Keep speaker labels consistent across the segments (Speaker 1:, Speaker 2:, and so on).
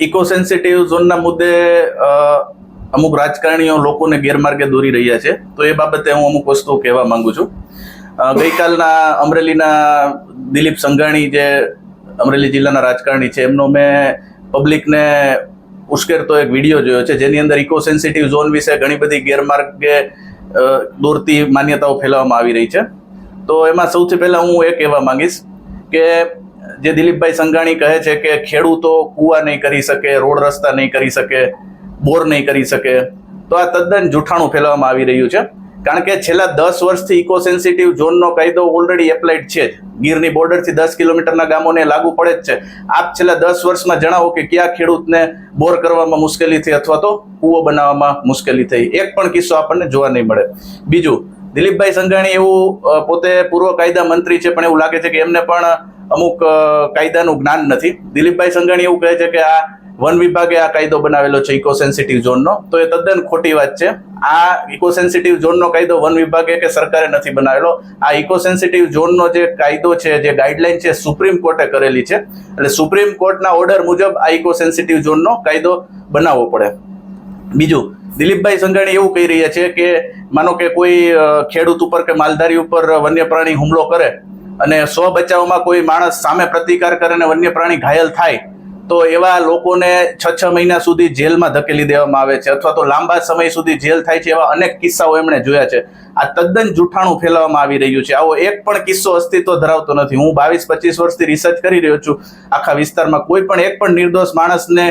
Speaker 1: Eco sensitive ઝોનના મુદ્દે અમુક રાજકારણીઓ લોકોને ગેરમાર્ગે દોરી રહ્યા છે, તો એ બાબતે હું અમુક વસ્તુઓ કહેવા માંગુ છું. ગઈકાલના અમરેલીના દિલીપ સંઘાણી, જે અમરેલી જિલ્લાના રાજકારણી છે, એમનો મેં પબ્લિકને ઉશ્કેરતો એક વિડીયો જોયો છે, જેની અંદર ઇકો સેન્સિટિવ ઝોન વિશે ઘણી બધી ગેરમાર્ગે દોરતી માન્યતાઓ ફેલાવવામાં આવી રહી છે. તો એમાં સૌથી પહેલા હું એ કહેવા માંગીશ કે જે દિલીપભાઈ સંઘાણી કહે છે કે ખેડૂતો કૂવા નહીં કરી શકે, રોડ રસ્તા નહીં કરી શકે, બોર નહીં કરી શકે, તો આ તદ્દન જૂઠાણું ફેલાવવામાં આવી રહ્યું છે. કારણ કે છેલ્લા 10 વર્ષથી ઇકો સેન્સિટિવ ઝોનનો કાયદો ઓલરેડી એપ્લાઇડ છે જ. ગીરની બોર્ડરથી 10 કિલોમીટરના ગામોને લાગુ પડે જ છે. આપ છેલ્લા 10 વર્ષમાં જણાવો કે કયા ખેડૂતને બોર કરવામાં મુશ્કેલી થઈ અથવા તો કૂવો બનાવવામાં મુશ્કેલી થઈ. એક પણ કિસ્સો આપણને જોવા નહીં મળે. બીજું, દિલીપભાઈ સંઘાણી એવું પોતે પૂર્વ કાયદા મંત્રી છે, પણ એવું લાગે છે કે એમને પણ અમુક કાયદાનું જ્ઞાન નથી. દિલીપભાઈ સંઘાણી એવું કહે છે કે આ વન વિભાગે આ કાયદો બનાવેલો છે ઇકો સેન્સિટિવ ઝોનનો, તો એ તદ્દન ખોટી વાત છે. આ ઇકો સેન્સિટિવ ઝોનનો કાયદો વન વિભાગે કે સરકારે નથી બનાવેલો. આ ઇકો સેન્સિટિવ ઝોનનો જે કાયદો છે, જે ગાઈડલાઈન છે, સુપ્રીમ કોર્ટે કરેલી છે. એટલે સુપ્રીમ કોર્ટના ઓર્ડર મુજબ આ ઇકો સેન્સિટિવ ઝોનનો કાયદો બનાવવો પડે. બીજું, દિલીપભાઈ સંઘાણી એવું કહી રહ્યા છે કે માનો કે કોઈ ખેડૂત ઉપર કે માલધારી ઉપર વન્ય પ્રાણી હુમલો કરે અને સ્વ બચાવમાં કોઈ માણસ સામે પ્રતિકાર કરે અને વન્ય પ્રાણી ઘાયલ થાય, તો એવા લોકોને 6 મહિના સુધી જેલમાં ધકેલી દેવામાં આવે છે, અથવા તો લાંબા સમય સુધી જેલ થાય છે. એવા અનેક કિસ્સાઓ એમણે જોયા છે. આ તદ્દન જૂઠાણું ફેલાવવામાં આવી રહ્યું છે. આવો એક પણ કિસ્સો અસ્તિત્વ ધરાવતો નથી. હું 22-25 વર્ષથી રિસર્ચ કરી રહ્યો છું આખા વિસ્તારમાં. કોઈ પણ એક પણ નિર્દોષ માણસને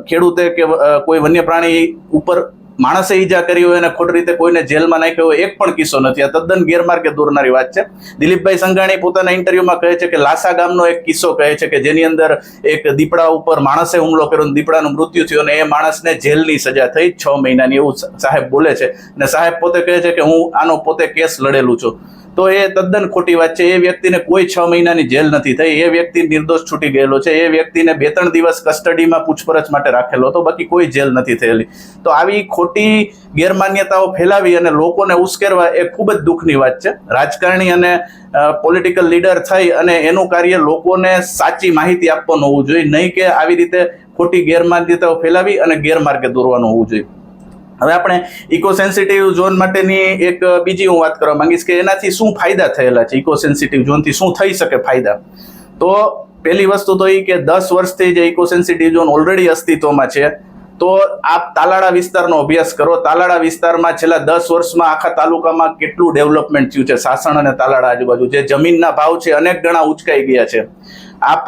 Speaker 1: ખેડૂતે કે કોઈ વન્ય પ્રાણી ઉપર માણસે ઈજા કરી હોય અને ખોટી રીતે કોઈને જેલમાં નાખ્યો હોય, એક પણ કિસ્સો નથી. આ તદ્દન ગેરમાર્ગે દોરનારી વાત છે. દિલીપભાઈ સંઘાણી પોતાના ઇન્ટરવ્યુમાં કહે છે કે લાસા ગામનો એક કિસ્સો કહે છે કે જેની અંદર એક દીપડા ઉપર માણસે હુમલો કર્યો, દીપડાનું મૃત્યુ થયું અને એ માણસને જેલની સજા થઈ 6 મહિનાની, એવું સાહેબ બોલે છે. અને સાહેબ પોતે કહે છે કે હું આનો પોતે કેસ લડેલું છું. તો એ તદ્દન ખોટી વાત છે. એ વ્યક્તિને કોઈ 6 મહિનાની જેલ નથી થઈ. એ વ્યક્તિ નિર્દોષ છૂટી ગયેલો છે. એ વ્યક્તિને 2-3 દિવસ કસ્ટડીમાં પૂછપરછ માટે રાખેલો હતો, બાકી કોઈ જેલ નથી થયેલી. તો આવી ખોટી ગેરમાન્યતાઓ ફેલાવી અને લોકોને ઉશ્કેરવા એ ખૂબ જ દુઃખની વાત છે. રાજકારણી અને પોલિટિકલ લીડર થઈ અને એનું કાર્ય લોકોને સાચી માહિતી આપવાનું હોવું જોઈએ, નહીં કે આવી રીતે ખોટી ગેરમાન્યતાઓ ફેલાવી અને ગેરમાર્ગે દોરવાનું હોવું જોઈએ. હવે આપણે ઇકો સેન્સિટિવ ઝોન માટેની એક બીજી હું વાત કરવા માંગીશ કે એનાથી શું ફાયદા થયેલા છે, ઇકો સેન્સિટિવ ઝોનથી શું થઈ શકે ફાયદા. તો પહેલી વસ્તુ તો એ કે 10 વર્ષથી જે ઇકો સેન્સિટિવ ઝોન ઓલરેડી અસ્તિત્વમાં છે, તો આપ તાલાળા વિસ્તારનો અભ્યાસ કરો. તાલાળા વિસ્તારમાં છેલ્લા 10 વર્ષમાં આખા તાલુકામાં કેટલું ડેવલપમેન્ટ થયું છે. સાસણ અને તાલાળા આજુબાજુ જે જમીનના ભાવ છે અનેક ગણા ઉચકાઈ ગયા છે. આપ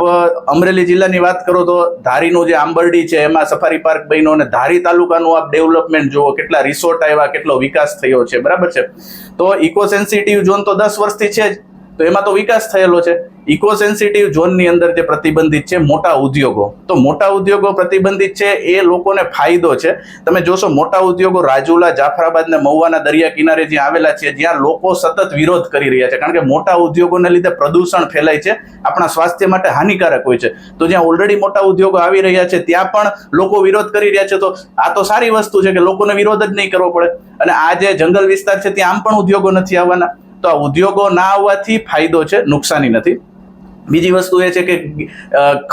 Speaker 1: અમરેલી જિલ્લાની વાત કરો તો ધારીનું જે આંબરડી છે એમાં સફારી પાર્ક બન્યો, અને ધારી તાલુકાનું આપ ડેવલપમેન્ટ જુઓ, કેટલા રિસોર્ટ આવ્યા, કેટલો વિકાસ થયો છે. બરાબર છે. તો ઇકો સેન્સિટિવ ઝોન તો 10 વર્ષથી છે જ, તો એમાં તો વિકાસ થયેલો છે. ઇકો સેન્સિટિવ ઝોનની અંદર જે પ્રતિબંધિત છે મોટા ઉદ્યોગો, તો મોટા ઉદ્યોગો પ્રતિબંધિત છે, એ લોકોને ફાયદો છે. તમે જોશો મોટા ઉદ્યોગો રાજુલા, જાફરાબાદ ને મહુવાના દરિયા કિનારે જ્યાં આવેલા છે, જ્યાં લોકો સતત વિરોધ કરી રહ્યા છે. કારણ કે મોટા ઉદ્યોગોને લીધે પ્રદૂષણ ફેલાય છે, આપણા સ્વાસ્થ્ય માટે હાનિકારક હોય છે. તો જ્યાં ઓલરેડી મોટા ઉદ્યોગો આવી રહ્યા છે ત્યાં પણ લોકો વિરોધ કરી રહ્યા છે. તો આ તો સારી વસ્તુ છે કે લોકોને વિરોધ જ નહીં કરવો પડે. અને આ જે જંગલ વિસ્તાર છે ત્યાં આમ પણ ઉદ્યોગો નથી આવવાના. તો આ ઉદ્યોગો ના આવવાથી ફાયદો છે, નુકસાની નથી. બીજી વસ્તુ એ છે કે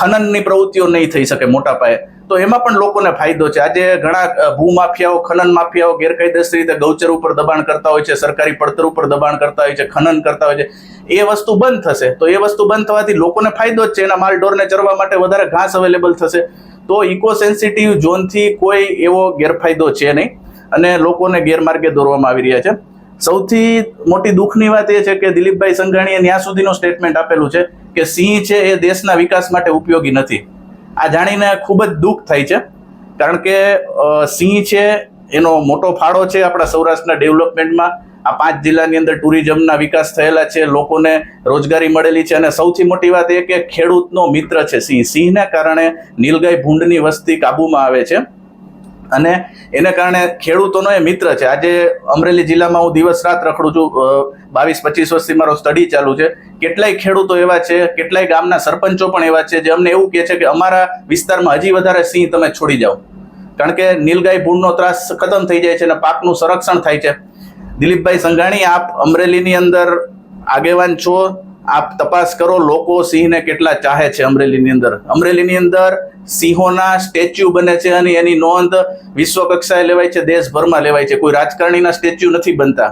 Speaker 1: ખનનની પ્રવૃત્તિઓ નહીં થઈ શકે મોટા પાયે, તો એમાં પણ લોકોને ફાયદો છે. આજે ઘણા ભૂમાફિયાઓ, ખનન માફિયાઓ ગેરકાયદેસર રીતે ગૌચર ઉપર દબાણ કરતા હોય છે, સરકારી પડતર ઉપર દબાણ કરતા હોય છે, ખનન કરતા હોય છે. એ વસ્તુ બંધ થશે, તો એ વસ્તુ બંધ થવાથી લોકોને ફાયદો જ છે. એના માલઢોરને ચરવા માટે વધારે ઘાસ અવેલેબલ થશે. તો ઇકો સેન્સિટિવ ઝોનથી કોઈ એવો ગેરફાયદો છે નહીં અને લોકોને ગેરમાર્ગે દોરવામાં આવી રહ્યા છે. સૌથી મોટી દુઃખની વાત એ છે કે દિલીપભાઈ સંઘાણીએ ત્યાં સુધીનું સ્ટેટમેન્ટ આપેલું છે કે સિંહ છે એ દેશના વિકાસ માટે ઉપયોગી નથી. આ જાણીને ખૂબ જ દુઃખ થાય છે. કારણ કે સિંહ છે એનો મોટો ફાળો છે આપણા સૌરાષ્ટ્રના ડેવલપમેન્ટમાં. આ 5 જિલ્લાની અંદર ટુરિઝમના વિકાસ થયેલા છે, લોકોને રોજગારી મળેલી છે. અને સૌથી મોટી વાત એ કે ખેડૂતનો મિત્ર છે સિંહ. સિંહને કારણે નીલગાય ભૂંડની વસ્તી કાબૂમાં આવે છે અને એને કારણે ખેડૂતોનો એ મિત્ર છે. આજે અમરેલી જિલ્લામાં હું દિવસ રાત રખડું છું, 22-25 વર્ષથી મારો સ્ટડી ચાલુ છે. કેટલાય ખેડૂતો એવા છે, કેટલાય ગામના સરપંચો પણ એવા છે જે અમને એવું કહે છે કે અમારા વિસ્તારમાં હજી વધારે સિંહ તમે છોડી જાઓ, કારણ કે નીલગાય ભૂંડનો ત્રાસ ખતમ થઈ જાય છે અને પાકનું સંરક્ષણ થાય છે. દિલીપભાઈ સંઘાણી, આપ અમરેલીની અંદર આગેવાન છો, આપ તપાસ કરો લોકો સિંહને કેટલા ચાહે છે અમરેલીની અંદર. અમરેલીની અંદર સિંહોના સ્ટેચ્યુ બને છે અને એની નોંધ વિશ્વ કક્ષાએ લેવાય છે, દેશભરમાં લેવાય છે. કોઈ રાજકારણીના સ્ટેચ્યુ નથી બનતા.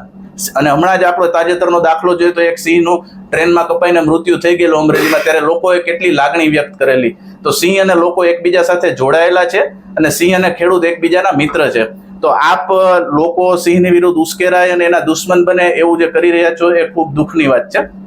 Speaker 1: અને હમણાં જ આપણો તાજેતરનો દાખલો જોઈએ તો એક સિંહનું ટ્રેનમાં કપાઈને મૃત્યુ થઈ ગયેલું અમરેલીમાં, ત્યારે લોકોએ કેટલી લાગણી વ્યક્ત કરેલી. તો સિંહ અને લોકો એકબીજા સાથે જોડાયેલા છે અને સિંહ અને ખેડૂત એકબીજાના મિત્ર છે. તો આપ લોકો સિંહની વિરુદ્ધ ઉશ્કેરાય અને એના દુશ્મન બને એવું જે કરી રહ્યા છો એ ખૂબ દુઃખની વાત છે.